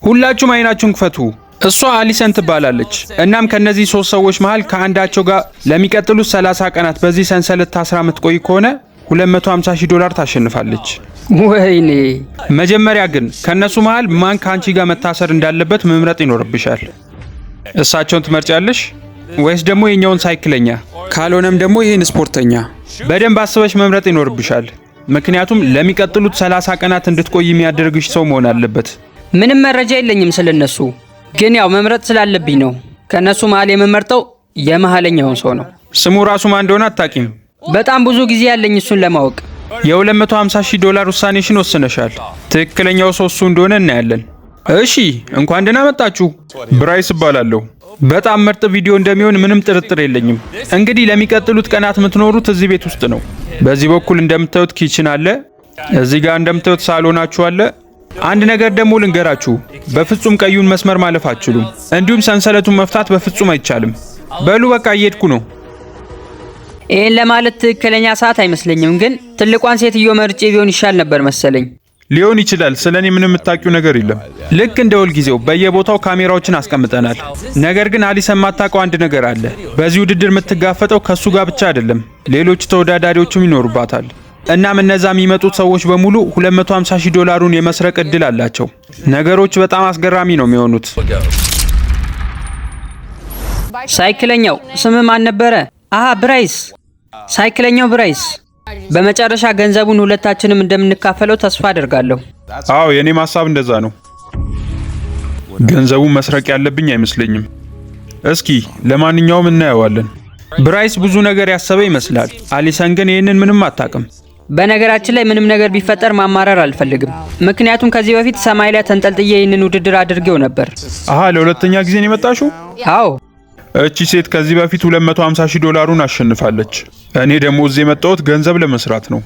ሁላችሁም አይናችሁን ክፈቱ። እሷ አሊሰን ትባላለች። እናም ከነዚህ 3 ሰዎች መሃል ከአንዳቸው ጋር ለሚቀጥሉት 30 ቀናት በዚህ ሰንሰለት ታስራ የምትቆይ ከሆነ $250,000 ታሸንፋለች። ወይኔ! መጀመሪያ ግን ከነሱ መሃል ማን ካንቺ ጋር መታሰር እንዳለበት መምረጥ ይኖርብሻል። እሳቸውን ትመርጫለሽ ወይስ ደግሞ የኛውን ሳይክለኛ? ካልሆነም ደግሞ ይሄን ስፖርተኛ? በደንብ አስበሽ መምረጥ ይኖርብሻል። ምክንያቱም ለሚቀጥሉት 30 ቀናት እንድትቆይ የሚያደርግሽ ሰው መሆን አለበት። ምንም መረጃ የለኝም ስለነሱ፣ ግን ያው መምረጥ ስላለብኝ ነው። ከነሱ መሃል የምመርጠው የመሃለኛውን ሰው ነው። ስሙ ራሱ ማን እንደሆነ አታውቂም? በጣም ብዙ ጊዜ ያለኝ እሱን ለማወቅ። $250,000 ውሳኔሽን ወስነሻል። ትክክለኛው ሰው እሱ እንደሆነ እናያለን። እሺ፣ እንኳን ደህና መጣችሁ። ብራይስ እባላለሁ። በጣም ምርጥ ቪዲዮ እንደሚሆን ምንም ጥርጥር የለኝም። እንግዲህ ለሚቀጥሉት ቀናት የምትኖሩት እዚህ ቤት ውስጥ ነው። በዚህ በኩል እንደምታዩት ኪችን አለ። እዚህ ጋር እንደምታዩት ሳሎናችሁ አለ። አንድ ነገር ደግሞ ልንገራችሁ፣ በፍጹም ቀዩን መስመር ማለፍ አትችሉም። እንዲሁም ሰንሰለቱን መፍታት በፍጹም አይቻልም። በሉ በቃ እየሄድኩ ነው። ይሄን ለማለት ትክክለኛ ሰዓት አይመስለኝም፣ ግን ትልቋን ሴትዮ መርጬ ቢሆን ይሻል ነበር መሰለኝ። ሊሆን ይችላል። ስለኔ ምንም የምታውቂው ነገር የለም። ልክ እንደ ሁልጊዜው በየቦታው ካሜራዎችን አስቀምጠናል። ነገር ግን አሊሰን የማታውቀው አንድ ነገር አለ። በዚህ ውድድር የምትጋፈጠው ከሱ ጋር ብቻ አይደለም፣ ሌሎች ተወዳዳሪዎችም ይኖሩባታል። እናም እነዛ የሚመጡት ሰዎች በሙሉ $250,000 የመስረቅ እድል አላቸው። ነገሮች በጣም አስገራሚ ነው የሚሆኑት። ሳይክለኛው ስም ማን ነበረ? ብራይስ። ሳይክለኛው ብራይስ። በመጨረሻ ገንዘቡን ሁለታችንም እንደምንካፈለው ተስፋ አደርጋለሁ። አዎ፣ የኔም ሐሳብ እንደዛ ነው። ገንዘቡን መስረቅ ያለብኝ አይመስለኝም። እስኪ ለማንኛውም እናየዋለን። ብራይስ ብዙ ነገር ያሰበ ይመስላል። አሊሰን ግን ይህንን ምንም አታውቅም። በነገራችን ላይ ምንም ነገር ቢፈጠር ማማረር አልፈልግም። ምክንያቱም ከዚህ በፊት ሰማይ ላይ ተንጠልጥዬ ይህንን ውድድር አድርጌው ነበር። ለሁለተኛ ጊዜ ነው የመጣሽው? አዎ። እቺ ሴት ከዚህ በፊት $250,000 አሸንፋለች። እኔ ደግሞ እዚህ የመጣሁት ገንዘብ ለመስራት ነው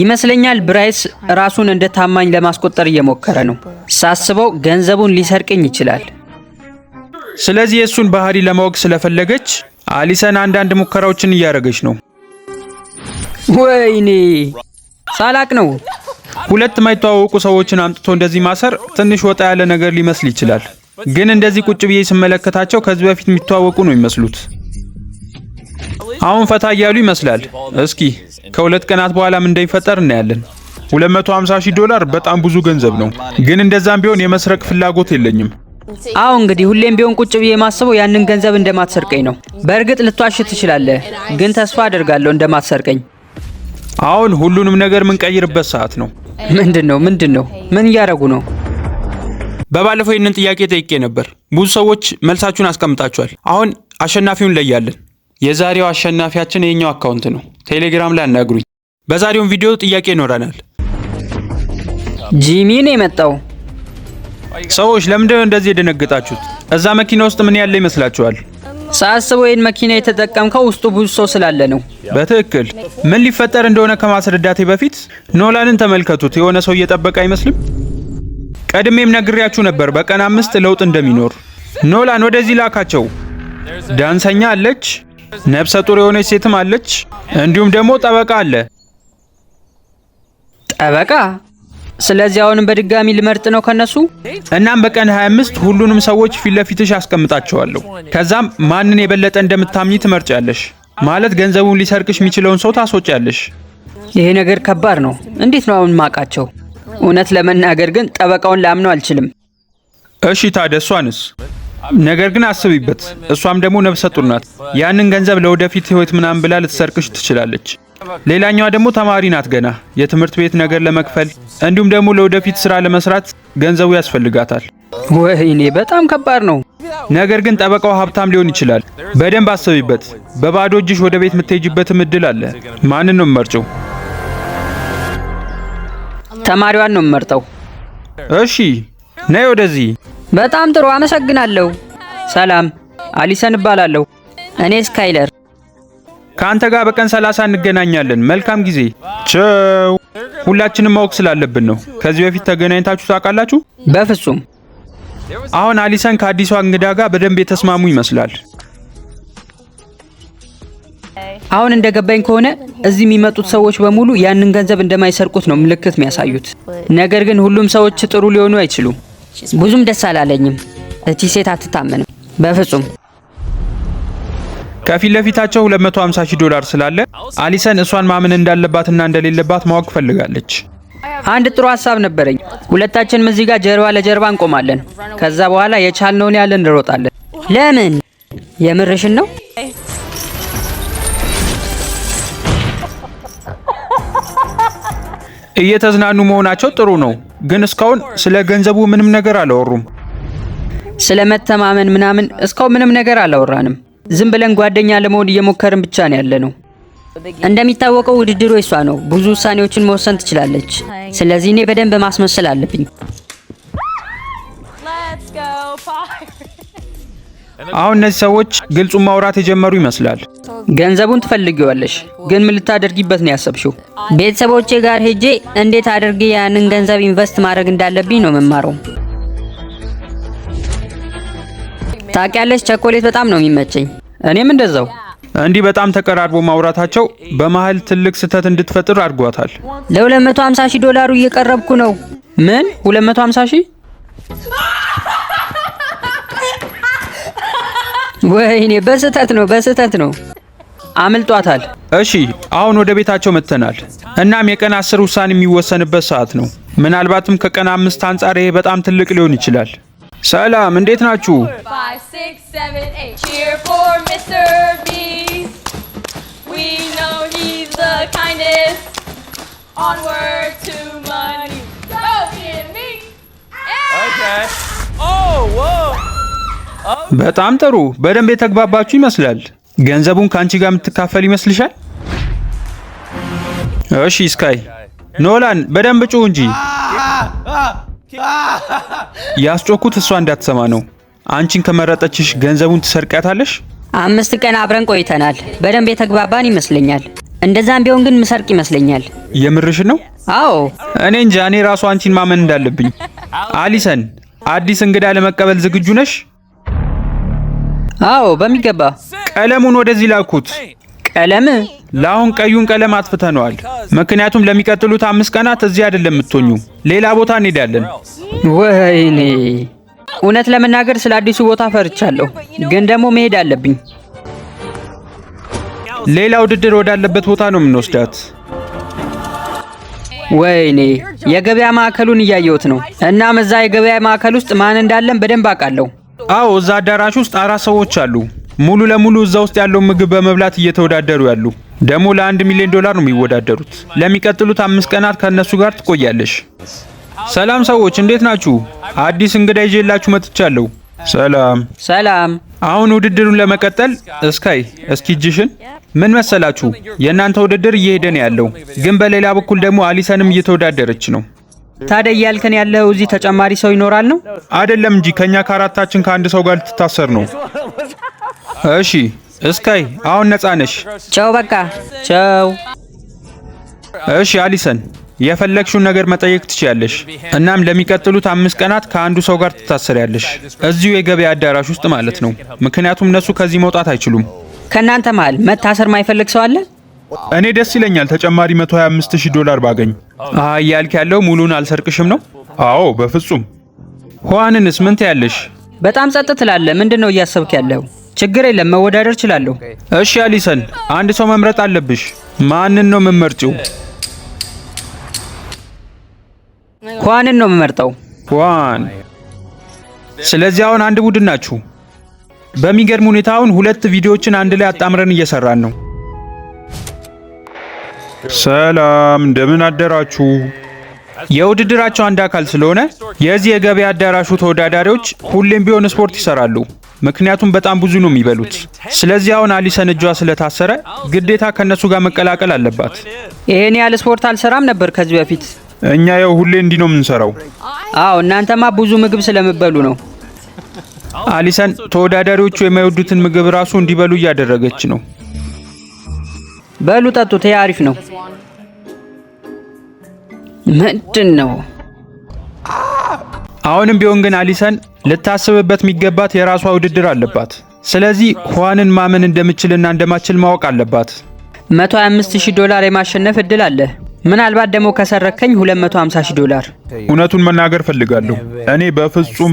ይመስለኛል። ብራይስ ራሱን እንደ ታማኝ ለማስቆጠር እየሞከረ ነው። ሳስበው ገንዘቡን ሊሰርቅኝ ይችላል። ስለዚህ የእሱን ባህሪ ለማወቅ ስለፈለገች አሊሰን አንዳንድ ሙከራዎችን እያደረገች ነው። ወይኔ! ሳላቅ ነው። ሁለት የማይተዋወቁ ሰዎችን አምጥቶ እንደዚህ ማሰር ትንሽ ወጣ ያለ ነገር ሊመስል ይችላል። ግን እንደዚህ ቁጭ ብዬ ስመለከታቸው ከዚህ በፊት የሚተዋወቁ ነው የሚመስሉት። አሁን ፈታ እያሉ ይመስላል። እስኪ ከ2 ቀናት በኋላም እንደሚፈጠር እናያለን። $250,000 በጣም ብዙ ገንዘብ ነው። ግን እንደዛም ቢሆን የመስረቅ ፍላጎት የለኝም። እንግዲህ ሁሌም ቢሆን ቁጭ ብዬ የማስበው ያንን ገንዘብ እንደማትሰርቀኝ ነው። በእርግጥ ልትዋሽ ትችላለህ፣ ግን ተስፋ አደርጋለሁ እንደማትሰርቀኝ። አሁን ሁሉንም ነገር የምንቀይርበት ሰዓት ነው። ምንድነው? ምን እያደረጉ ነው? በባለፈው ይህንን ጥያቄ ጠይቄ ነበር። ብዙ ሰዎች መልሳችሁን አስቀምጣችኋል። አሁን አሸናፊውን ለያለን። የዛሬው አሸናፊያችን የኛው አካውንት ነው። ቴሌግራም ላይ አናግሩኝ። በዛሬው ቪዲዮ ጥያቄ ይኖረናል። ጂሚ ነው የመጣው። ሰዎች ለምንድነው እንደዚህ የደነገጣችሁት? እዛ መኪና ውስጥ ምን ያለ ይመስላችኋል? ሳስበው ይህን መኪና የተጠቀምከው ውስጡ ብዙ ሰው ስላለ ነው። በትክክል። ምን ሊፈጠር እንደሆነ ከማስረዳቴ በፊት ኖላንን ተመልከቱት። የሆነ ሰው እየጠበቀ አይመስልም? ቀድሜም ነግሬያችሁ ነበር በቀን 5 ለውጥ እንደሚኖር። ኖላን ወደዚህ ላካቸው። ዳንሰኛ አለች፣ ነፍሰ ጡር የሆነች ሴትም አለች፣ እንዲሁም ደግሞ ጠበቃ አለ። ጠበቃ? ስለዚህ አሁንም በድጋሚ ልመርጥ ነው ከነሱ። እናም በቀን 25 ሁሉንም ሰዎች ፊት ለፊትሽ አስቀምጣቸዋለሁ። ከዛም ማንን የበለጠ እንደምታምኚ ትመርጫለሽ። ማለት ገንዘቡን ሊሰርቅሽ የሚችለውን ሰው ታስወጫለሽ። ይሄ ነገር ከባድ ነው። እንዴት ነው አሁን ማቃቸው? እውነት ለመናገር ግን ጠበቃውን ላምነው አልችልም። እሺ ታዲያ እሷንስ? ነገር ግን አስቢበት። እሷም ደግሞ ነፍሰ ጡር ናት። ያንን ገንዘብ ለወደፊት ህይወት ምናምን ብላ ልትሰርቅሽ ትችላለች። ሌላኛዋ ደግሞ ተማሪ ናት ገና የትምህርት ቤት ነገር ለመክፈል እንዲሁም ደግሞ ለወደፊት ስራ ለመስራት ገንዘቡ ያስፈልጋታል። ወይኔ በጣም ከባድ ነው። ነገር ግን ጠበቃው ሀብታም ሊሆን ይችላል። በደንብ አስቢበት። በባዶ እጅሽ ወደ ቤት የምትሄጂበትም እድል አለ። ማንን ነው የምመርጪው? ተማሪዋን ነው የምመርጠው። እሺ ነይ ወደዚህ። በጣም ጥሩ አመሰግናለሁ። ሰላም፣ አሊሰን እባላለሁ። እኔ ስካይለር። ከአንተ ጋር በቀን 30 እንገናኛለን። መልካም ጊዜ። ቻው። ሁላችንም ማወቅ ስላለብን ነው። ከዚህ በፊት ተገናኝታችሁ ታውቃላችሁ? በፍጹም። አሁን አሊሰን ከአዲሷ እንግዳ ጋር በደንብ የተስማሙ ይመስላል። አሁን እንደገባኝ ከሆነ እዚህ የሚመጡት ሰዎች በሙሉ ያንን ገንዘብ እንደማይሰርቁት ነው ምልክት የሚያሳዩት። ነገር ግን ሁሉም ሰዎች ጥሩ ሊሆኑ አይችሉም። ብዙም ደስ አላለኝም። እቺ ሴት አትታመንም በፍጹም። ከፊት ለፊታቸው $250,000 ስላለ አሊሰን እሷን ማመን እንዳለባትና እንደሌለባት ማወቅ ፈልጋለች። አንድ ጥሩ ሐሳብ ነበረኝ። ሁለታችንም እዚህ ጋር ጀርባ ለጀርባ እንቆማለን። ከዛ በኋላ የቻልነውን ያህል እንሮጣለን። ለምን? የምርሽን ነው? እየተዝናኑ መሆናቸው ጥሩ ነው፣ ግን እስካሁን ስለ ገንዘቡ ምንም ነገር አላወሩም። ስለ መተማመን ምናምን እስካሁን ምንም ነገር አላወራንም። ዝም ብለን ጓደኛ ለመሆን እየሞከርን ብቻ ነው ያለነው። እንደሚታወቀው ውድድሩ የሷ ነው። ብዙ ውሳኔዎችን መወሰን ትችላለች። ስለዚህ እኔ በደንብ ማስመሰል አለብኝ። አሁን እነዚህ ሰዎች ግልጹን ማውራት የጀመሩ ይመስላል። ገንዘቡን ትፈልጊዋለሽ፣ ግን ምን ልታደርጊበት ነው ያሰብሽው? ቤተሰቦቼ ጋር ሄጄ እንዴት አድርጌ ያንን ገንዘብ ኢንቨስት ማድረግ እንዳለብኝ ነው መማረው። ታውቂያለሽ፣ ቸኮሌት በጣም ነው የሚመቸኝ። እኔም እንደዛው። እንዲህ በጣም ተቀራርቦ ማውራታቸው በመሃል ትልቅ ስህተት እንድትፈጥር አድርጓታል። ለ$250,000 እየቀረብኩ ነው። ምን? 250,000? ወይኔ በስህተት ነው። አምልጧታል። እሺ አሁን ወደ ቤታቸው መጥተናል። እናም የቀን 10 ውሳኔ የሚወሰንበት ሰዓት ነው። ምናልባትም ከቀን 5 አንጻር ይሄ በጣም ትልቅ ሊሆን ይችላል። ሰላም፣ እንዴት ናችሁ? 5, 6, 7, 8. Cheer for Mr. Beast. We know he's the kindest. Onward to money. Go get me. Okay. Oh, whoa. በጣም ጥሩ። በደንብ የተግባባችሁ ይመስላል። ገንዘቡን ካንቺ ጋር የምትካፈል ይመስልሻል? እሺ ስካይ። ኖላን በደንብ ጩህ እንጂ። ያስጮኩት እሷ እንዳትሰማ ነው። አንቺን ከመረጠችሽ ገንዘቡን ትሰርቃታለሽ? 5 ቀን አብረን ቆይተናል። በደንብ የተግባባን ይመስለኛል። እንደዛም ቢሆን ግን ምሰርቅ ይመስለኛል። የምርሽ ነው? አዎ። እኔ እንጃ። እኔ ራሱ አንቺን ማመን እንዳለብኝ። አሊሰን፣ አዲስ እንግዳ ለመቀበል ዝግጁ ነሽ? አዎ በሚገባ። ቀለሙን ወደዚህ ላኩት። ቀለም? ለአሁን ቀዩን ቀለም አጥፍተነዋል። ምክንያቱም ለሚቀጥሉት 5 ቀናት እዚህ አይደለም የምትሆኙ፣ ሌላ ቦታ እንሄዳለን። ወይኔ፣ እውነት ለመናገር ስለ አዲሱ ቦታ ፈርቻለሁ፣ ግን ደግሞ መሄድ አለብኝ። ሌላ ውድድር ወዳለበት ቦታ ነው የምንወስዳት። ወይኔ፣ የገበያ ማዕከሉን እያየሁት ነው። እናም እዛ የገበያ ማዕከል ውስጥ ማን እንዳለን በደንብ አውቃለሁ። አዎ፣ እዛ አዳራሽ ውስጥ 4 ሰዎች አሉ። ሙሉ ለሙሉ እዛ ውስጥ ያለው ምግብ በመብላት እየተወዳደሩ ያሉ። ደግሞ $1 ሚሊዮን ነው የሚወዳደሩት። ለሚቀጥሉት 5 ቀናት ከነሱ ጋር ትቆያለሽ። ሰላም ሰዎች፣ እንዴት ናችሁ? አዲስ እንግዳ ይዤላችሁ መጥቻለሁ። ሰላም። አሁን ውድድሩን ለመቀጠል እስካይ፣ እስኪ እጅሽን። ምን መሰላችሁ? የእናንተ ውድድር እየሄደ ነው ያለው፣ ግን በሌላ በኩል ደግሞ አሊሰንም እየተወዳደረች ነው። ታዲያ እያልከን ያለው እዚህ ተጨማሪ ሰው ይኖራል ነው? አይደለም እንጂ ከኛ ከአራታችን ከአንድ ሰው ጋር ልትታሰር ነው። እሺ እስካይ፣ አሁን ነፃ ነሽ። ቻው፣ በቃ ቻው። እሺ አሊሰን፣ የፈለግሽውን ነገር መጠየቅ ትችያለሽ። እናም ለሚቀጥሉት 5 ቀናት ከአንዱ ሰው ጋር ትታሰሪያለሽ፣ እዚሁ የገበያ አዳራሽ ውስጥ ማለት ነው። ምክንያቱም እነሱ ከዚህ መውጣት አይችሉም። ከእናንተ መሃል መታሰር ማይፈልግ ሰው አለ? እኔ ደስ ይለኛል ተጨማሪ $125,000 ባገኝ። እያልክ ያለው ሙሉን አልሰርቅሽም ነው? አዎ በፍጹም። ኋንንስ ምን ትያለሽ? በጣም ጸጥ ትላለህ። ምንድነው እያሰብክ ያለው? ችግር የለም፣ መወዳደር እችላለሁ። እሺ አሊሰን፣ አንድ ሰው መምረጥ አለብሽ። ማንን ነው የምመርጪው? ኋንን ነው የምመርጠው። ኋን። ስለዚህ አሁን አንድ ቡድን ናችሁ። በሚገርም ሁኔታ አሁን 2 ቪዲዮዎችን አንድ ላይ አጣምረን እየሰራን ነው። ሰላም፣ እንደምን አደራችሁ? የውድድራቸው አንድ አካል ስለሆነ የዚህ የገበያ አዳራሹ ተወዳዳሪዎች ሁሌም ቢሆን ስፖርት ይሰራሉ። ምክንያቱም በጣም ብዙ ነው የሚበሉት። ስለዚህ አሁን አሊሰን እጇ ስለታሰረ ግዴታ ከነሱ ጋር መቀላቀል አለባት። ይሄን ያህል ስፖርት አልሰራም ነበር ከዚህ በፊት። እኛ ያው ሁሌ እንዲህ ነው የምንሰራው። አዎ፣ እናንተማ ብዙ ምግብ ስለምበሉ ነው። አሊሰን ተወዳዳሪዎቹ የማይወዱትን ምግብ ራሱ እንዲበሉ እያደረገች ነው። በሉ ጠጡት፣ ይሄ አሪፍ ነው። ምንድን ነው? አሁንም ቢሆን ግን አሊሰን ልታስብበት የሚገባት የራሷ ውድድር አለባት። ስለዚህ ኋንን ማመን እንደምችልና እንደማችል ማወቅ አለባት። $125,000 የማሸነፍ እድል አለ። ምናልባት ደግሞ ከሰረከኝ $250,000። እውነቱን መናገር ፈልጋለሁ። እኔ በፍጹም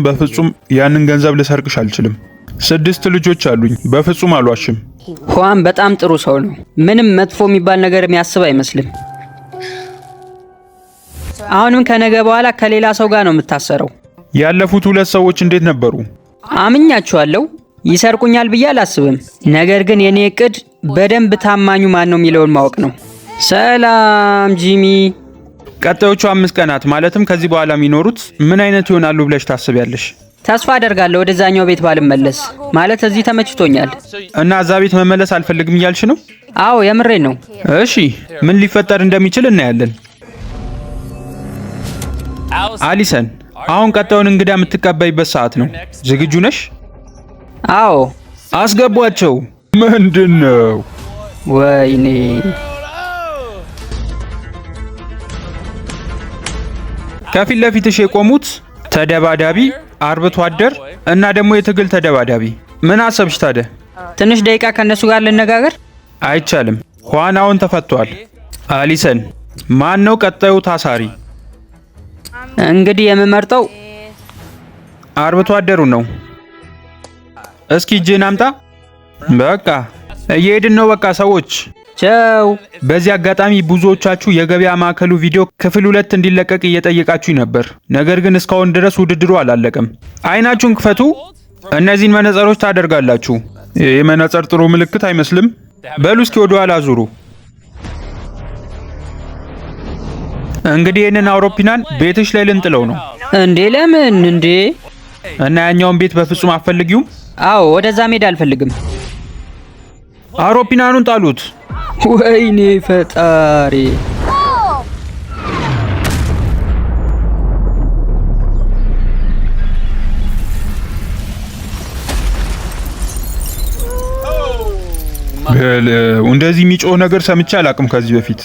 ያንን ገንዘብ ልሰርቅሽ አልችልም። 6 ልጆች አሉኝ። በፍጹም አልዋሽም። ሁዋን በጣም ጥሩ ሰው ነው። ምንም መጥፎ የሚባል ነገር የሚያስብ አይመስልም። አሁንም ከነገ በኋላ ከሌላ ሰው ጋር ነው የምታሰረው። ያለፉት 2 ሰዎች እንዴት ነበሩ? አምኛቸዋለሁ። ይሰርቁኛል ብዬ አላስብም። ነገር ግን የኔ እቅድ በደንብ ታማኙ ማን ነው የሚለውን ማወቅ ነው። ሰላም ጂሚ። ቀጣዮቹ 5 ቀናት ማለትም ከዚህ በኋላ የሚኖሩት ምን አይነት ይሆናሉ ብለሽ ታስቢያለሽ? ተስፋ አደርጋለሁ ወደዛኛው ቤት ባልመለስ። ማለት እዚህ ተመችቶኛል። እና እዛ ቤት መመለስ አልፈልግም እያልሽ ነው? አዎ የምሬን ነው። እሺ ምን ሊፈጠር እንደሚችል እናያለን። አሊሰን፣ አሁን ቀጣዩን እንግዳ የምትቀበይበት ሰዓት ነው። ዝግጁ ነሽ? አዎ። አስገቧቸው። ምንድነው? ወይኔ ከፊት ለፊትሽ የቆሙት ተደባዳቢ፣ አርብቶ አደር እና ደግሞ የትግል ተደባዳቢ። ምን አሰብሽ ታዲያ? ትንሽ ደቂቃ ከነሱ ጋር ልነጋገር። አይቻልም። ሁዋናውን ተፈቷል። አሊሰን፣ ማን ነው ቀጣዩ ታሳሪ? እንግዲህ የምመርጠው አርብቶ አደሩ ነው። እስኪ እጅህን አምጣ። በቃ እየሄድን ነው። በቃ ሰዎች ቻው። በዚህ አጋጣሚ ብዙዎቻችሁ የገበያ ማዕከሉ ቪዲዮ ክፍል 2 እንዲለቀቅ እየጠየቃችሁኝ ነበር። ነገር ግን እስካሁን ድረስ ውድድሩ አላለቀም። አይናችሁን ክፈቱ። እነዚህን መነጽሮች ታደርጋላችሁ። ይህ መነጽር ጥሩ ምልክት አይመስልም? በሉ እስኪ ወደ ኋላ ዙሩ። እንግዲህ ይህንን አውሮፕላን ቤትሽ ላይ ልንጥለው ነው። እንዴ ለምን እንዴ? እና ያኛውን ቤት በፍጹም አትፈልጊውም? አዎ ወደዛ መሄድ አልፈልግም። አውሮፕላኑን ጣሉት። ወይኔ ፈጣሪ። እንደዚህ የሚጮህ ነገር ሰምቼ አላቅም ከዚህ በፊት።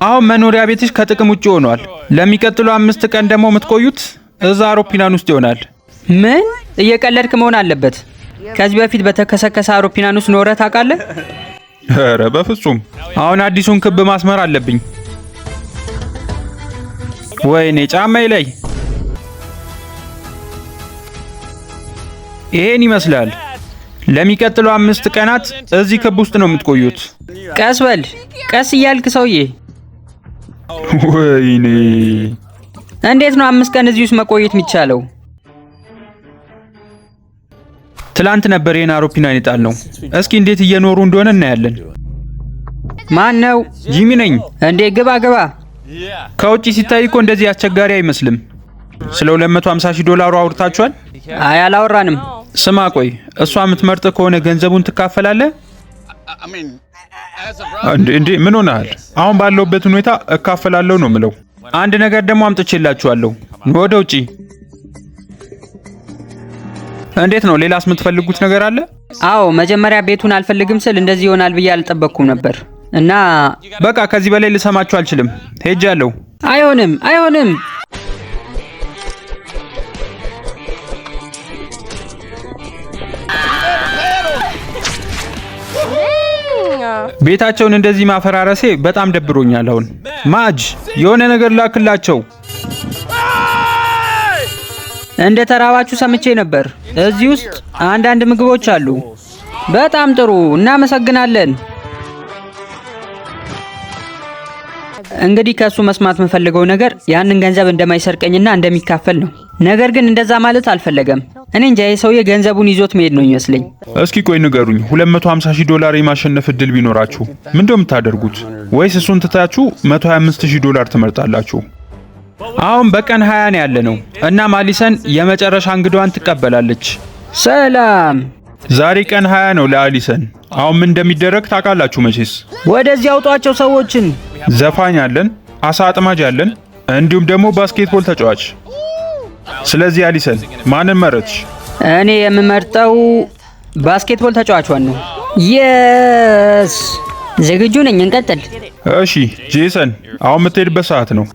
አሁን መኖሪያ ቤትሽ ከጥቅም ውጭ ሆኗል። ለሚቀጥሉ 5 ቀን ደግሞ የምትቆዩት እዛ አውሮፕላን ውስጥ ይሆናል። ምን? እየቀለድክ መሆን አለበት። ከዚህ በፊት በተከሰከሰ አውሮፕላን ውስጥ ኖረህ ታውቃለህ? ኧረ በፍጹም። አሁን አዲሱን ክብ ማስመር አለብኝ። ወይኔ ጫማዬ ላይ። ይሄን ይመስላል። ለሚቀጥሉ 5 ቀናት እዚህ ክብ ውስጥ ነው የምትቆዩት። ቀስ በል፣ ቀስ እያልክ ሰውዬ። ወይኔ እንዴት ነው 5 ቀን እዚህ ውስጥ መቆየት የሚቻለው? ትላንት ነበር ይሄን አውሮፕላን የጣልነው። እስኪ እንዴት እየኖሩ እንደሆነ እናያለን። ማን ነው? ጂሚ ነኝ። እንዴ ግባ ግባ። ከውጪ ሲታይ እኮ እንደዚህ አስቸጋሪ አይመስልም። ስለ $250,000 አውርታችኋል? አይ አላወራንም። ስማ ቆይ፣ እሷ የምትመርጥ ከሆነ ገንዘቡን ትካፈላለህ? እንዴ ምን ሆነሃል? አሁን ባለውበት ሁኔታ እካፈላለሁ ነው ምለው። አንድ ነገር ደግሞ አምጥቼላችኋለሁ። ወደ ውጪ። እንዴት ነው? ሌላስ የምትፈልጉት ነገር አለ? አዎ መጀመሪያ ቤቱን አልፈልግም ስል እንደዚህ ይሆናል ብዬ አልጠበቅኩም ነበር እና በቃ ከዚህ በላይ ልሰማችሁ አልችልም። ሄጃለሁ። አይሆንም አይሆንም። ቤታቸውን እንደዚህ ማፈራረሴ በጣም ደብሮኛል። አሁን ማጅ የሆነ ነገር ላክላቸው። እንደ ተራባችሁ ሰምቼ ነበር። እዚህ ውስጥ አንዳንድ ምግቦች አሉ። በጣም ጥሩ፣ እናመሰግናለን። እንግዲህ ከሱ መስማት የምፈልገው ነገር ያንን ገንዘብ እንደማይሰርቀኝና እንደሚካፈል ነው። ነገር ግን እንደዛ ማለት አልፈለገም። እኔ እንጃ የሰውዬ ገንዘቡን ይዞት መሄድ ነው ይመስለኝ። እስኪ ቆይ ንገሩኝ፣ $250,000 የማሸነፍ እድል ቢኖራችሁ ምን እንደምታደርጉት? ወይስ እሱን ትታችሁ $125,000 ትመርጣላችሁ? አሁን በቀን 20 ነው ያለነው እና አሊሰን የመጨረሻ እንግዳዋን ትቀበላለች። ሰላም። ዛሬ ቀን 20 ነው ለአሊሰን። አሁን ምን እንደሚደረግ ታውቃላችሁ መቼስ። ወደዚህ አውጧቸው ሰዎችን። ዘፋኝ አለን፣ አሳ አጥማጅ አለን፣ እንዲሁም ደግሞ ባስኬትቦል ተጫዋች። ስለዚህ አሊሰን ማንን መረጥሽ? እኔ የምመርጠው ባስኬትቦል ተጫዋቿን ነው። የስ ዝግጁ ነኝ። እንቀጥል። እሺ ጄሰን፣ አሁን የምትሄድበት ሰዓት ነው።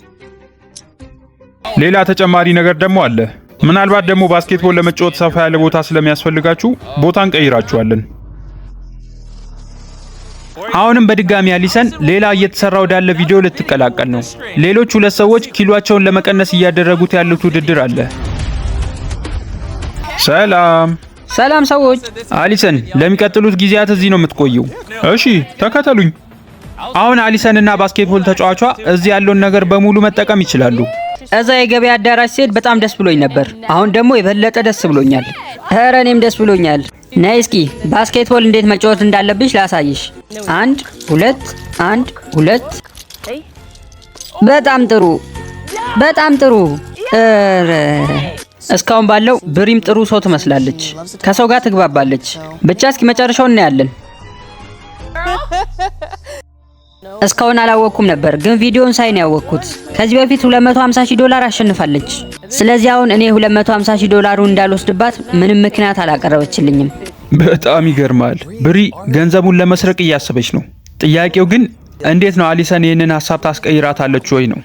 ሌላ ተጨማሪ ነገር ደግሞ አለ። ምናልባት ደግሞ ባስኬትቦል ለመጫወት ሰፋ ያለ ቦታ ስለሚያስፈልጋችሁ ቦታ እንቀይራችኋለን። አሁንም በድጋሚ አሊሰን ሌላ እየተሰራ ወዳለ ቪዲዮ ልትቀላቀል ነው። ሌሎች ሁለት ሰዎች ኪሎአቸውን ለመቀነስ እያደረጉት ያሉት ውድድር አለ። ሰላም ሰዎች። አሊሰን ለሚቀጥሉት ጊዜያት እዚህ ነው የምትቆየው። እሺ ተከተሉኝ። አሁን አሊሰንና ባስኬትቦል ተጫዋቿ እዚህ ያለውን ነገር በሙሉ መጠቀም ይችላሉ። እዛ የገበያ አዳራሽ ሲሄድ በጣም ደስ ብሎኝ ነበር። አሁን ደግሞ የበለጠ ደስ ብሎኛል። ኧረ እኔም ደስ ብሎኛል። ነይ እስኪ ባስኬትቦል እንዴት መጫወት እንዳለብሽ ላሳይሽ። 1 2 1 2 በጣም ጥሩ። እስካሁን ባለው ብሪም ጥሩ ሰው ትመስላለች። ከሰው ጋር ትግባባለች። ብቻ እስኪ መጨረሻውን እናያለን። እስካሁን አላወቅኩም ነበር፣ ግን ቪዲዮን ሳይ ነው ያወቅኩት። ከዚህ በፊት $250,000 አሸንፋለች። ስለዚህ አሁን እኔ $250,000 እንዳልወስድባት ምንም ምክንያት አላቀረበችልኝም። በጣም ይገርማል። ብሪ ገንዘቡን ለመስረቅ እያሰበች ነው። ጥያቄው ግን እንዴት ነው አሊሰን ይህንን ሀሳብ ታስቀይራታለች ወይ ነው።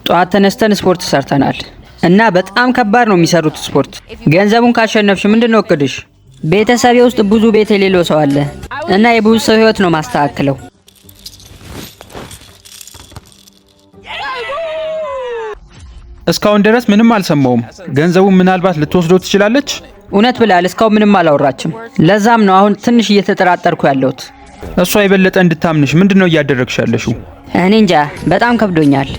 ጠዋት ተነስተን ስፖርት ሰርተናል እና በጣም ከባድ ነው የሚሰሩት ስፖርት። ገንዘቡን ካሸነፍሽ ምንድነው እቅድሽ? ቤተሰቤ ውስጥ ብዙ ቤት የሌለው ሰው አለ እና የብዙ ሰው ህይወት ነው ማስተካከለው። እስካሁን ድረስ ምንም አልሰማውም። ገንዘቡን ምናልባት ልትወስደው ትችላለች። እውነት ብላል። እስካሁን ምንም አላወራችም። ለዛም ነው አሁን ትንሽ እየተጠራጠርኩ ያለሁት። እሷ የበለጠ እንድታምንሽ ምንድነው እያደረግሽ ያለሽው? እኔ እንጃ፣ በጣም ከብዶኛል።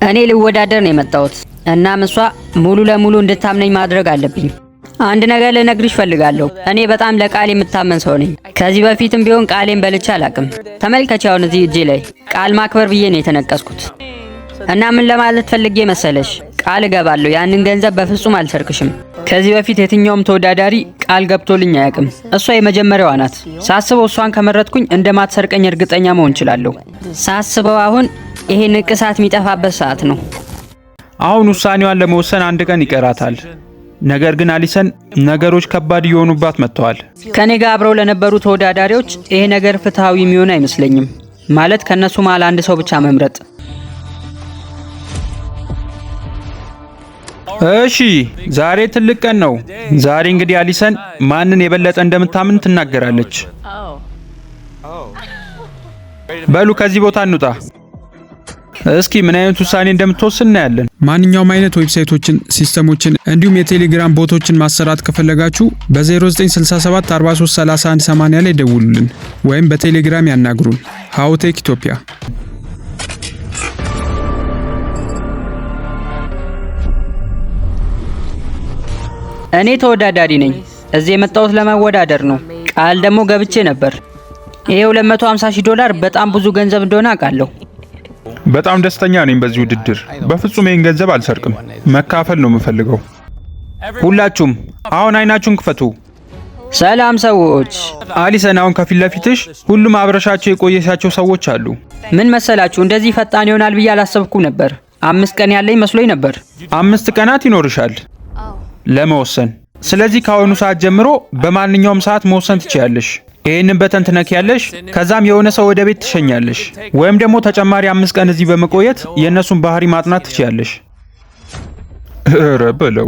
እኔ ልወዳደር ነው የመጣሁት። እናም እሷ ሙሉ ለሙሉ እንድታምነኝ ማድረግ አለብኝ። አንድ ነገር ልነግርሽ ፈልጋለሁ። እኔ በጣም ለቃል የምታመን ሰው ነኝ። ከዚህ በፊትም ቢሆን ቃሌን በልቼ አላቅም። ተመልከች፣ አሁን እዚህ እጄ ላይ ቃል ማክበር ብዬ ነው የተነቀስኩት። እና ምን ለማለት ፈልጌ መሰለሽ? ቃል እገባለሁ ያንን ገንዘብ በፍጹም አልሰርክሽም። ከዚህ በፊት የትኛውም ተወዳዳሪ ቃል ገብቶልኝ አያውቅም። እሷ የመጀመሪያዋ ናት። ሳስበው እሷን ከመረጥኩኝ እንደማትሰርቀኝ እርግጠኛ መሆን እችላለሁ። ሳስበው አሁን ይሄ ንቅሳት የሚጠፋበት ሰዓት ነው። አሁን ውሳኔዋን ለመወሰን አንድ ቀን ይቀራታል። ነገር ግን አሊሰን ነገሮች ከባድ እየሆኑባት መጥተዋል። ከኔ ጋር አብረው ለነበሩ ተወዳዳሪዎች ይሄ ነገር ፍትሃዊ የሚሆን አይመስለኝም። ማለት ከነሱ መሃል አንድ ሰው ብቻ መምረጥ። እሺ ዛሬ ትልቅ ቀን ነው። ዛሬ እንግዲህ አሊሰን ማንን የበለጠ እንደምታምን ትናገራለች። በሉ ከዚህ ቦታ እንውጣ። እስኪ ምን አይነት ውሳኔ እንደምትወስን እናያለን። ማንኛውም አይነት ዌብሳይቶችን፣ ሲስተሞችን እንዲሁም የቴሌግራም ቦቶችን ማሰራት ከፈለጋችሁ በ0967 43 31 80 ላይ ደውሉልን ወይም በቴሌግራም ያናግሩን። ሃውቴክ ኢትዮጵያ። እኔ ተወዳዳሪ ነኝ። እዚህ የመጣሁት ለመወዳደር ነው። ቃል ደግሞ ገብቼ ነበር። ይሄ $250,000 በጣም ብዙ ገንዘብ እንደሆነ አውቃለሁ። በጣም ደስተኛ ነኝ በዚህ ውድድር። በፍጹም ይሄን ገንዘብ አልሰርቅም። መካፈል ነው የምፈልገው። ሁላችሁም አሁን አይናችሁን ክፈቱ። ሰላም ሰዎች። አሊሰን አሁን ከፊት ለፊትሽ ሁሉም አብረሻቸው የቆየሻቸው ሰዎች አሉ። ምን መሰላችሁ? እንደዚህ ፈጣን ይሆናል ብዬ አላሰብኩም ነበር። 5 ቀን ያለኝ መስሎኝ ነበር። 5 ቀናት ይኖርሻል ለመወሰን። ስለዚህ ከአሁኑ ሰዓት ጀምሮ በማንኛውም ሰዓት መወሰን ትችያለሽ። ይሄንን በተን ትነኪያለሽ። ከዛም የሆነ ሰው ወደ ቤት ትሸኛለሽ። ወይም ደግሞ ተጨማሪ 5 ቀን እዚህ በመቆየት የእነሱን ባህሪ ማጥናት ትችያለሽ። ኧረ በለው።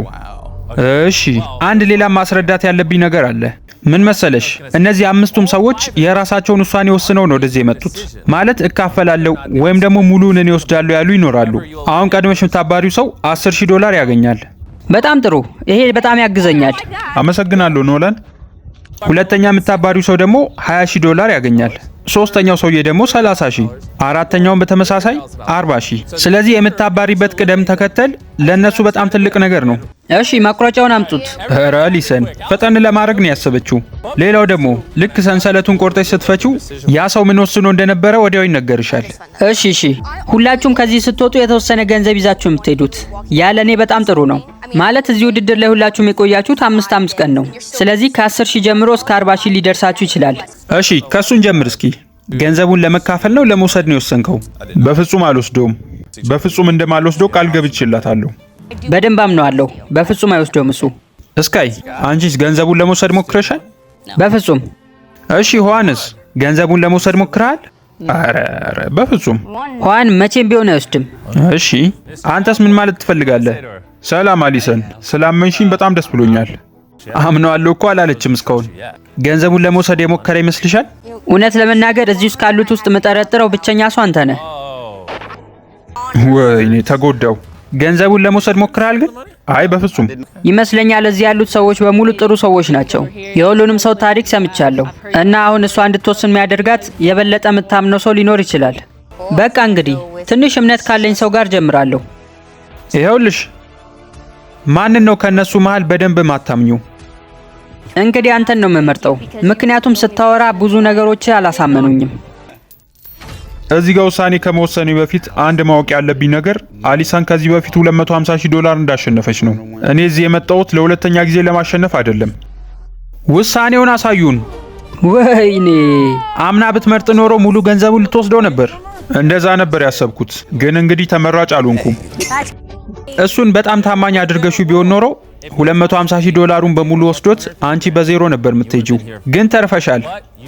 እሺ አንድ ሌላ ማስረዳት ያለብኝ ነገር አለ። ምን መሰለሽ? እነዚህ 5ቱም ሰዎች የራሳቸውን ውሳኔ ወስነው ነው ወደዚህ የመጡት። ማለት እካፈላለሁ ወይም ደግሞ ሙሉውን እኔ ወስዳለሁ ያሉ ይኖራሉ። አሁን ቀድመሽ የምታባሪው ሰው $10,000 ያገኛል። በጣም ጥሩ። ይሄ በጣም ያግዘኛል። አመሰግናለሁ ኖላን። ሁለተኛ የምታባሪው ሰው ደግሞ $20,000 ያገኛል። ሶስተኛው ሰውዬ ደግሞ 30,000፣ አራተኛውን በተመሳሳይ 40,000። ስለዚህ የምታባሪበት ቅደም ተከተል ለነሱ በጣም ትልቅ ነገር ነው። እሺ ማቁረጫውን አምጡት። ኧረ አሊሰን ፈጠን ለማድረግ ነው ያሰበችው። ሌላው ደግሞ ልክ ሰንሰለቱን ቆርጠሽ ስትፈቺው ያ ሰው ምን ወስኖ እንደነበረ ወዲያው ይነገርሻል። እሺ ሁላችሁም ከዚህ ስትወጡ የተወሰነ ገንዘብ ይዛችሁ የምትሄዱት ያለኔ በጣም ጥሩ ነው። ማለት እዚህ ውድድር ላይ ሁላችሁም የቆያችሁት 5 ቀን ነው። ስለዚህ ከ10,000 ጀምሮ እስከ 40,000 ሊደርሳችሁ ይችላል። እሺ ከሱን ጀምር እስኪ። ገንዘቡን ለመካፈል ነው ለመውሰድ ነው የወሰንከው? በፍጹም አልወስደውም። በፍጹም እንደማልወስደው ቃል ገብቼላታለሁ። በደንብ አምነዋለሁ። በፍጹም አይወስደውም እሱ። እስካይ አንቺስ ገንዘቡን ለመውሰድ ሞክረሻል? በፍጹም። እሺ ዮሐንስ ገንዘቡን ለመውሰድ ሞክረሃል? ኧረ በፍጹም። ዮሐን መቼም ቢሆን አይወስድም። እሺ አንተስ ምን ማለት ትፈልጋለህ? ሰላም አሊሰን፣ ስላመንሽኝ በጣም ደስ ብሎኛል። አምነዋለሁ እኮ አላለችም እስካሁን። ገንዘቡን ለመውሰድ የሞከረ ይመስልሻል? እውነት ለመናገር እዚህ ውስጥ ካሉት ውስጥ መጠረጥረው ብቸኛ ሰው አንተ ነህ። ወይኔ ተጎዳው። ገንዘቡን ለመውሰድ ሞክራል ግን? አይ በፍጹም። ይመስለኛል እዚህ ያሉት ሰዎች በሙሉ ጥሩ ሰዎች ናቸው። የሁሉንም ሰው ታሪክ ሰምቻለሁ እና አሁን እሷ እንድትወስን የሚያደርጋት የበለጠ የምታምነው ሰው ሊኖር ይችላል። በቃ እንግዲህ ትንሽ እምነት ካለኝ ሰው ጋር ጀምራለሁ። ይኸውልሽ፣ ማንን ነው ከነሱ መሃል በደንብ ማታምኙ? እንግዲህ አንተን ነው የምመርጠው፣ ምክንያቱም ስታወራ ብዙ ነገሮች አላሳመኑኝም። እዚህ ጋር ውሳኔ ከመወሰኔ በፊት አንድ ማወቅ ያለብኝ ነገር አሊሳን ከዚህ በፊት $250,000 እንዳሸነፈች ነው። እኔ እዚህ የመጣሁት ለሁለተኛ ጊዜ ለማሸነፍ አይደለም። ውሳኔውን አሳዩን። ወይኔ አምና ብትመርጥ ኖሮ ሙሉ ገንዘቡን ልትወስደው ነበር። እንደዛ ነበር ያሰብኩት፣ ግን እንግዲህ ተመራጭ አልሆንኩም። እሱን በጣም ታማኝ አድርገሹ ቢሆን ኖሮ $250,000 በሙሉ ወስዶት አንቺ በዜሮ ነበር የምትሄጂው። ግን ተርፈሻል።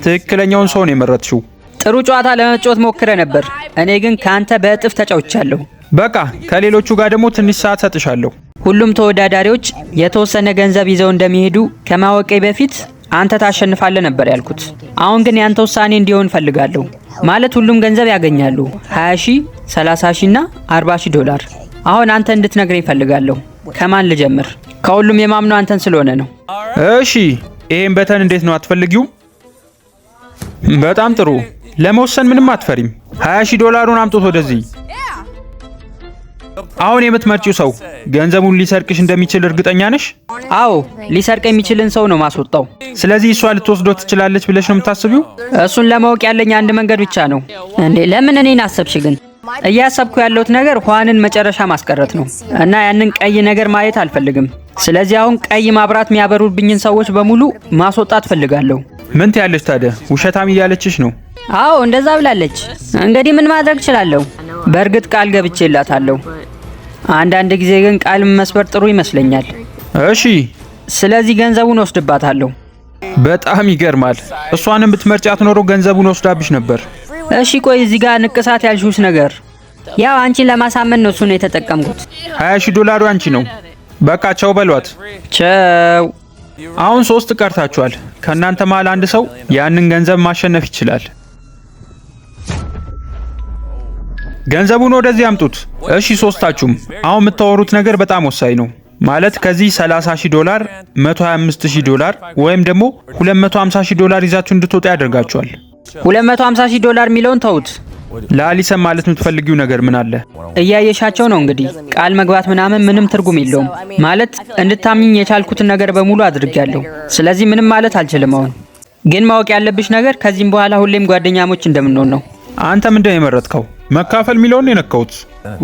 ትክክለኛውን ሰው ነው የመረጥሽው። ጥሩ ጨዋታ ለመጫወት ሞክረ ነበር። እኔ ግን ካንተ በእጥፍ ተጫውቻለሁ። በቃ ከሌሎቹ ጋር ደግሞ ትንሽ ሰዓት ሰጥሻለሁ። ሁሉም ተወዳዳሪዎች የተወሰነ ገንዘብ ይዘው እንደሚሄዱ ከማወቄ በፊት አንተ ታሸንፋለህ ነበር ያልኩት። አሁን ግን ያንተ ውሳኔ እንዲሆን ፈልጋለሁ። ማለት ሁሉም ገንዘብ ያገኛሉ፣ 20,000፣ 30,000 እና $40,000። አሁን አንተ እንድትነግረኝ ፈልጋለሁ። ከማን ልጀምር? ከሁሉም የማምነው አንተን ስለሆነ ነው። እሺ፣ ይሄን በተን እንዴት ነው አትፈልጊው? በጣም ጥሩ። ለመወሰን ምንም አትፈሪም። $20,000 አምጡት ወደዚህ። አሁን የምትመርጪው ሰው ገንዘቡን ሊሰርቅሽ እንደሚችል እርግጠኛ ነሽ? አዎ፣ ሊሰርቅ የሚችልን ሰው ነው ማስወጣው። ስለዚህ እሷ ልትወስዶ ትችላለች ብለሽ ነው የምታስቢው? እሱን ለማወቅ ያለኝ አንድ መንገድ ብቻ ነው። እንዴ ለምን እኔን አሰብሽ ግን? እያሰብኩ ያለሁት ነገር ኋንን መጨረሻ ማስቀረት ነው እና ያንን ቀይ ነገር ማየት አልፈልግም። ስለዚህ አሁን ቀይ ማብራት የሚያበሩብኝን ሰዎች በሙሉ ማስወጣት ፈልጋለሁ። ምን ትያለሽ ታዲያ? ውሸታም እያለችሽ ነው። አዎ እንደዛ ብላለች። እንግዲህ ምን ማድረግ እችላለሁ? በእርግጥ ቃል ገብቼላታለሁ። አንዳንድ ጊዜ ግን ቃል መስበር ጥሩ ይመስለኛል። እሺ፣ ስለዚህ ገንዘቡን ወስድባታለሁ። በጣም ይገርማል። እሷንም ብትመርጫት ኖሮ ገንዘቡን ወስዳብሽ ነበር። እሺ ቆይ እዚህ ጋር ንቅሳት ያልሽውስ ነገር? ያው አንቺን ለማሳመን ነው እሱን የተጠቀምኩት። $20,000 አንቺ ነው። በቃ ቻው በሏት። ቻው። አሁን 3 ቀርታችኋል። ከእናንተ መሃል አንድ ሰው ያንን ገንዘብ ማሸነፍ ይችላል። ገንዘቡን ወደዚህ አምጡት። እሺ ሶስታችሁም። አሁን የምታወሩት ነገር በጣም ወሳኝ ነው። ማለት ከዚህ $30,000፣ $125,000 ወይም ደግሞ $250,000 ይዛችሁ እንድትወጣ ያደርጋችኋል። $250,000 የሚለውን ተውት። ለአሊሰን ማለት የምትፈልጊው ነገር ምን አለ? እያየሻቸው ነው እንግዲህ። ቃል መግባት ምንም ትርጉም የለውም። ማለት እንድታምኚኝ የቻልኩትን ነገር በሙሉ አድርጌያለሁ። ስለዚህ ምንም ማለት አልችልም። አሁን ግን ማወቅ ያለብሽ ነገር ከዚህም በኋላ ሁሌም ጓደኛሞች እንደምንሆን ነው። አንተ ምንድን ነው የመረጥከው? መካፈል የሚለውን የነካሁት።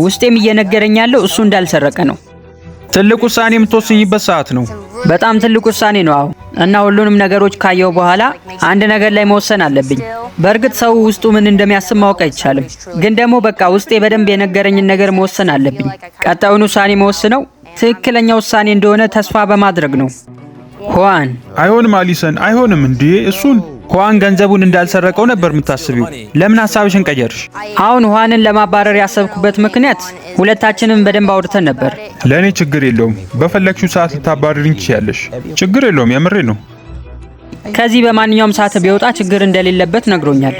ውስጤም እየነገረኝ ያለው እሱ እንዳልሰረቀ ነው። ትልቅ ውሳኔ የምትወስኝበት ሰዓት ነው። በጣም ትልቅ ውሳኔ ነው። አዎ። እና ሁሉንም ነገሮች ካየው በኋላ አንድ ነገር ላይ መወሰን አለብኝ። በእርግጥ ሰው ውስጡ ምን እንደሚያስብ ማወቅ አይቻልም፣ ግን ደግሞ በቃ ውስጤ በደንብ የነገረኝን ነገር መወሰን አለብኝ። ቀጣዩን ውሳኔ መወስነው ትክክለኛ ውሳኔ እንደሆነ ተስፋ በማድረግ ነው። ኋን አይሆንም፣ አሊሰን አይሆንም። እንዴ እሱን ኋን ገንዘቡን እንዳልሰረቀው ነበር የምታስቢው። ለምን ሐሳብሽን ቀየርሽ? አሁን ኋንን ለማባረር ያሰብኩበት ምክንያት ሁለታችንም በደንብ አውርተን ነበር። ለእኔ ችግር የለውም። በፈለግሽው ሰዓት ልታባረሪኝ ትችያለሽ። ችግር የለውም። የምሬ ነው። ከዚህ በማንኛውም ሰዓት ቢወጣ ችግር እንደሌለበት ነግሮኛል።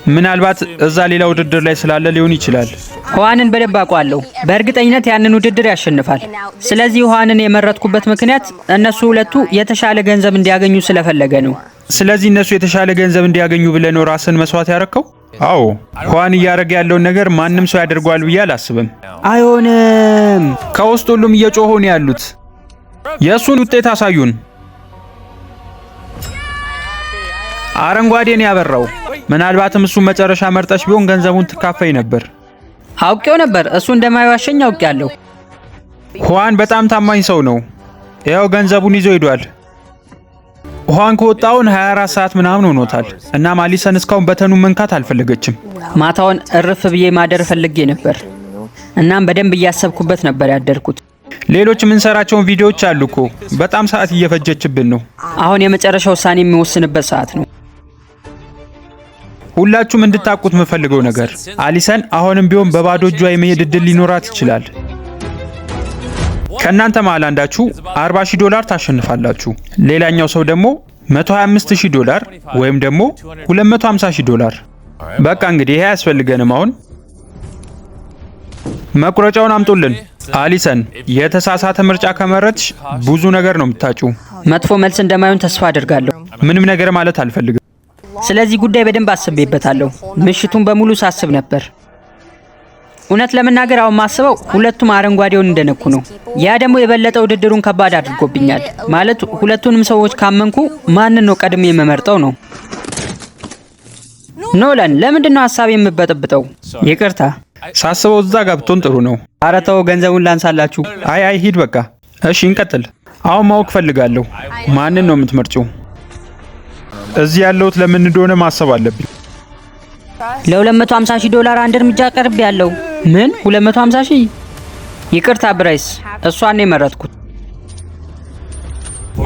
ምናልባት እዛ ሌላ ውድድር ላይ ስላለ ሊሆን ይችላል። ኋንን በደንብ አውቀዋለሁ። በእርግጠኝነት ያንን ውድድር ያሸንፋል። ስለዚህ ኋንን የመረጥኩበት ምክንያት እነሱ ሁለቱ የተሻለ ገንዘብ እንዲያገኙ ስለፈለገ ነው። ስለዚህ እነሱ የተሻለ ገንዘብ እንዲያገኙ ብለህ ነው ራስን መስዋዕት ያረከው? አዎ። ኋን እያደረገ ያለውን ነገር ማንም ሰው ያደርገዋል ብዬ አላስብም። አይሆንም። ከውስጥ ሁሉም እየጮሁ ነው ያሉት። የእሱን ውጤት አሳዩን። አረንጓዴን ያበራው። ምናልባትም እሱ መጨረሻ መርጠሽ ቢሆን ገንዘቡን ትካፈይ ነበር። አውቄው ነበር። እሱ እንደማይዋሸኝ አውቄያለሁ። ኋን በጣም ታማኝ ሰው ነው። ያው ገንዘቡን ይዞ ሄዷል። ኋን ከወጣውን 24 ሰዓት ምናምን ሆኖታል። እና አሊሰን እስካሁን በተኑን መንካት አልፈለገችም። ማታውን እርፍ ብዬ ማደር ፈልጌ ነበር። እናም በደንብ እያሰብኩበት ነበር ያደርኩት። ሌሎች የምንሰራቸውን ቪዲዮዎች አሉ እኮ። በጣም ሰዓት እየፈጀችብን ነው። አሁን የመጨረሻ ውሳኔ የሚወስንበት ሰዓት ነው። ሁላችሁም እንድታቁት የምፈልገው ነገር አሊሰን አሁንም ቢሆን በባዶ እጇ የመሄድ እድል ሊኖራት ይችላል። ከእናንተ መሃል አንዳችሁ $40,000 ታሸንፋላችሁ። ሌላኛው ሰው ደግሞ $125,000 ዶላር ወይም ደግሞ $250,000 ዶላር። በቃ እንግዲህ ይሄ አያስፈልገንም። አሁን መቁረጫውን አምጡልን። አሊሰን የተሳሳተ ምርጫ ከመረጥሽ ብዙ ነገር ነው የምታጪው። መጥፎ መልስ እንደማይሆን ተስፋ አደርጋለሁ። ምንም ነገር ማለት አልፈልግም። ስለዚህ ጉዳይ በደንብ አስቤበታለሁ። ምሽቱን በሙሉ ሳስብ ነበር። እውነት ለመናገር አሁን ማስበው ሁለቱም አረንጓዴውን እንደነኩ ነው። ያ ደግሞ የበለጠ ውድድሩን ከባድ አድርጎብኛል። ማለት ሁለቱንም ሰዎች ካመንኩ ማንን ነው ቀድሜ የምመርጠው ነው። ኖላን ለምንድን ነው ሀሳብ የምበጠብጠው? ይቅርታ ሳስበው እዛ ጋር ብትሆን ጥሩ ነው። ኧረ ተው ገንዘቡን ላንሳላችሁ። አይ ሂድ በቃ። እሺ እንቀጥል። አሁን ማወቅ ፈልጋለሁ። ማንን ነው የምትመርጪው? እዚህ ያለሁት ለምን እንደሆነ ማሰብ አለብኝ። ለ$250,000 ዶላር አንድ እርምጃ ቀርብ ያለው። ምን 250,000? ይቅርታ ብራይስ፣ እሷን ነው የመረጥኩት።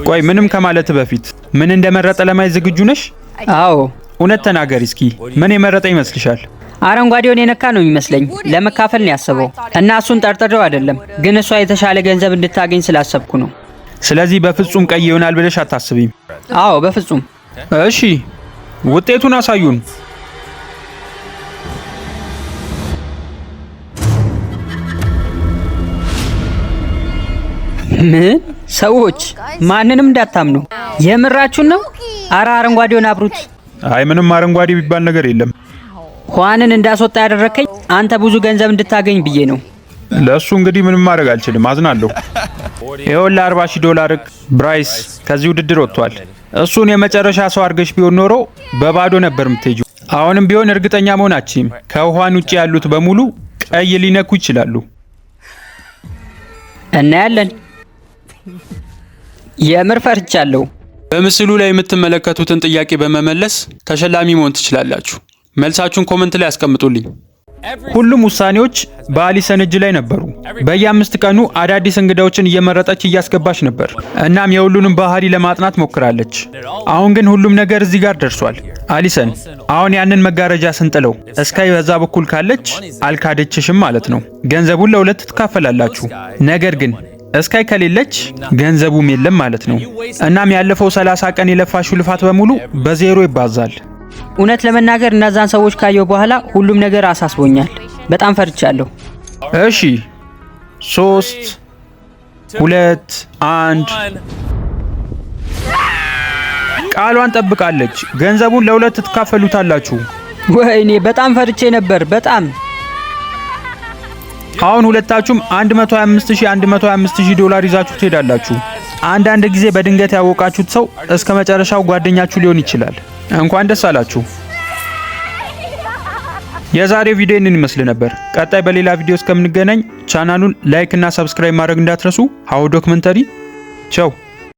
ቆይ ምንም ከማለት በፊት ምን እንደመረጠ ለማየት ዝግጁ ነሽ? አዎ። እውነት ተናገሪ እስኪ። ምን የመረጠ ይመስልሻል? አረንጓዴውን የነካ ነው የሚመስለኝ። ለመካፈል ነው ያሰበው እና እሱን ጠርጥሬው አይደለም፣ ግን እሷ የተሻለ ገንዘብ እንድታገኝ ስላሰብኩ ነው። ስለዚህ በፍጹም ቀይ ይሆናል ብለሽ አታስቢም? አዎ በፍጹም። እሺ ውጤቱን አሳዩን። ምን ሰዎች ማንንም እንዳታምኑ። የምራችሁን ነው? አረ አረንጓዴውን አብሩት። አይ ምንም አረንጓዴ ቢባል ነገር የለም። ኋንን እንዳስወጣ ያደረከኝ አንተ ብዙ ገንዘብ እንድታገኝ ብዬ ነው። ለሱ እንግዲህ ምንም ማድረግ አልችልም። አዝናለሁ። ይኸውልህ $40,000 ዶላር ብራይስ ከዚህ ውድድር ወጥቷል። እሱን የመጨረሻ ሰው አድርገሽ ቢሆን ኖሮ በባዶ ነበር የምትሄጂው። አሁንም ቢሆን እርግጠኛ መሆናችሁም ከውሃን ውጪ ያሉት በሙሉ ቀይ ሊነኩ ይችላሉ። እናያለን። የምር ፈርቻለሁ። በምስሉ ላይ የምትመለከቱትን ጥያቄ በመመለስ ተሸላሚ መሆን ትችላላችሁ። መልሳችሁን ኮሜንት ላይ አስቀምጡልኝ። ሁሉም ውሳኔዎች በአሊሰን እጅ ላይ ነበሩ። በየ5 ቀኑ አዳዲስ እንግዳዎችን እየመረጠች እያስገባች ነበር። እናም የሁሉንም ባህሪ ለማጥናት ሞክራለች። አሁን ግን ሁሉም ነገር እዚህ ጋር ደርሷል። አሊሰን አሁን ያንን መጋረጃ ስንጥለው እስካይ በዛ በኩል ካለች አልካደችሽም ማለት ነው። ገንዘቡን ለሁለት ትካፈላላችሁ። ነገር ግን እስካይ ከሌለች ገንዘቡም የለም ማለት ነው። እናም ያለፈው 30 ቀን የለፋሽው ልፋት በሙሉ በዜሮ ይባዛል። እውነት ለመናገር እነዛን ሰዎች ካየው በኋላ ሁሉም ነገር አሳስቦኛል። በጣም ፈርቻለሁ። እሺ 3 2 1 ቃሏን ጠብቃለች። ገንዘቡን ለሁለት ትካፈሉታላችሁ። ወይኔ በጣም ፈርቼ ነበር። በጣም አሁን ሁለታችሁም $125,000 ዶላር ይዛችሁ ትሄዳላችሁ። አንዳንድ ጊዜ በድንገት ያወቃችሁት ሰው እስከ መጨረሻው ጓደኛችሁ ሊሆን ይችላል። እንኳን ደስ አላችሁ። የዛሬው ቪዲዮ ይህንን ይመስል ነበር። ቀጣይ በሌላ ቪዲዮ እስከምንገናኝ ቻናሉን ላይክ እና ሰብስክራይብ ማድረግ እንዳትረሱ። ሃው ዶክመንተሪ ቻው።